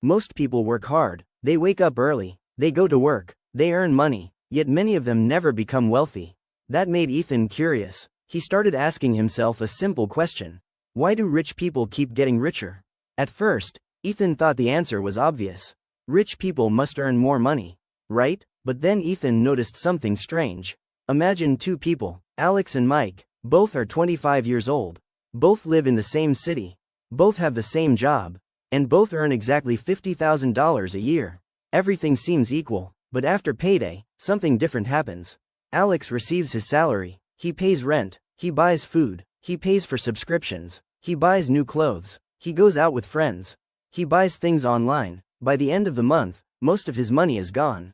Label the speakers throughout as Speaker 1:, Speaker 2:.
Speaker 1: Most people work hard, they wake up early, they go to work, they earn money, yet many of them never become wealthy. That made Ethan curious. He started asking himself a simple question. Why do rich people keep getting richer? At first, Ethan thought the answer was obvious. Rich people must earn more money, right? But then Ethan noticed something strange. Imagine two people, Alex and Mike, both are 25 years old. Both live in the same city. Both have the same job. And both earn exactly $50,000 a year. Everything seems equal, but after payday, something different happens. Alex receives his salary, he pays rent, he buys food, he pays for subscriptions, he buys new clothes, he goes out with friends, he buys things online. By the end of the month, most of his money is gone.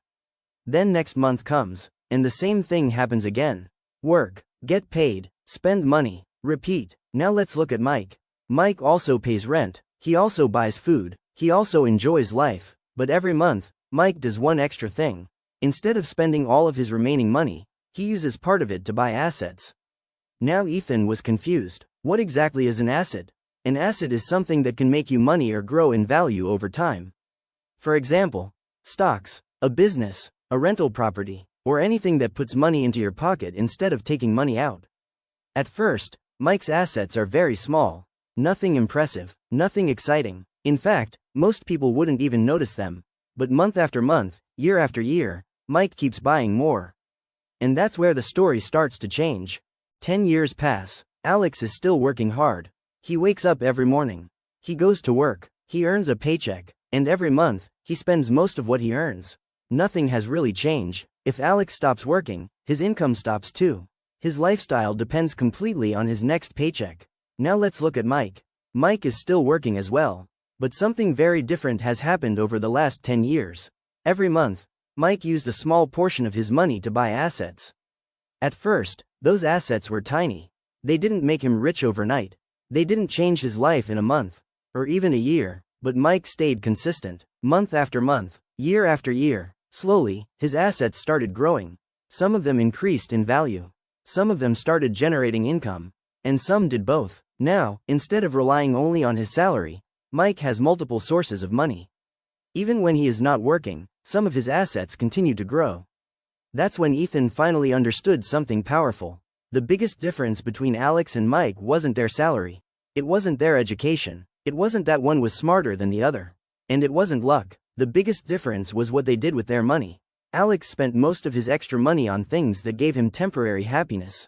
Speaker 1: Then next month comes, and the same thing happens again. Work, get paid, spend money, repeat. Now let's look at Mike. Mike also pays rent, he also buys food, he also enjoys life, but every month, Mike does one extra thing. Instead of spending all of his remaining money, he uses part of it to buy assets. Now Ethan was confused. What exactly is an asset? An asset is something that can make you money or grow in value over time. For example, stocks, a business, a rental property, or anything that puts money into your pocket instead of taking money out. At first, Mike's assets are very small. Nothing impressive, nothing exciting. In fact, most people wouldn't even notice them. But month after month, year after year, Mike keeps buying more. And that's where the story starts to change. 10 years pass. Alex is still working hard. He wakes up every morning. He goes to work. He earns a paycheck. And every month, he spends most of what he earns. Nothing has really changed. If Alex stops working, his income stops too. His lifestyle depends completely on his next paycheck. Now let's look at Mike. Mike is still working as well. But something very different has happened over the last 10 years. Every month, Mike used a small portion of his money to buy assets. At first, those assets were tiny. They didn't make him rich overnight. They didn't change his life in a month, or even a year, but Mike stayed consistent, month after month, year after year. Slowly, his assets started growing. Some of them increased in value. Some of them started generating income. And some did both. Now, instead of relying only on his salary, Mike has multiple sources of money. Even when he is not working, some of his assets continue to grow. That's when Ethan finally understood something powerful. The biggest difference between Alex and Mike wasn't their salary. It wasn't their education. It wasn't that one was smarter than the other. And it wasn't luck. The biggest difference was what they did with their money. Alex spent most of his extra money on things that gave him temporary happiness.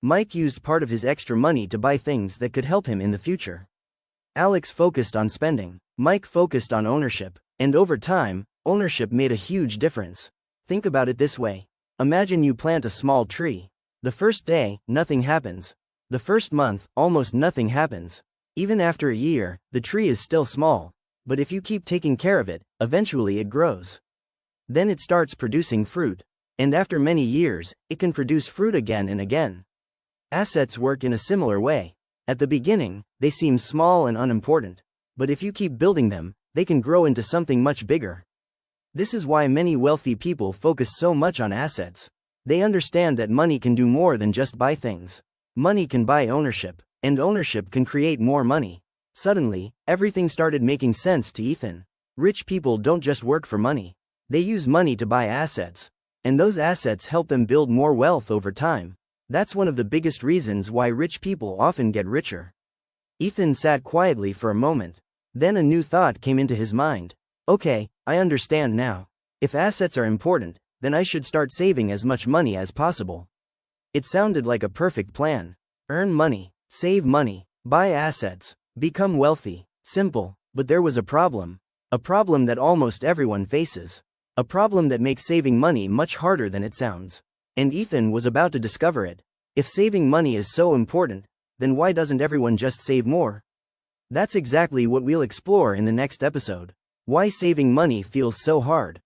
Speaker 1: Mike used part of his extra money to buy things that could help him in the future. Alex focused on spending. Mike focused on ownership. And over time, ownership made a huge difference. Think about it this way. Imagine you plant a small tree. The first day, nothing happens. The first month, almost nothing happens. Even after a year, the tree is still small. But if you keep taking care of it, eventually it grows. Then it starts producing fruit. And after many years, it can produce fruit again and again. Assets work in a similar way. At the beginning, they seem small and unimportant. But if you keep building them, they can grow into something much bigger. This is why many wealthy people focus so much on assets. They understand that money can do more than just buy things. Money can buy ownership, and ownership can create more money. Suddenly, everything started making sense to Ethan. Rich people don't just work for money. They use money to buy assets. And those assets help them build more wealth over time. That's one of the biggest reasons why rich people often get richer. Ethan sat quietly for a moment. Then a new thought came into his mind. Okay, I understand now. If assets are important, then I should start saving as much money as possible. It sounded like a perfect plan. Earn money, save money, buy assets, become wealthy. Simple, but there was a problem. A problem that almost everyone faces. A problem that makes saving money much harder than it sounds. And Ethan was about to discover it. If saving money is so important, then why doesn't everyone just save more? That's exactly what we'll explore in the next episode. Why saving money feels so hard.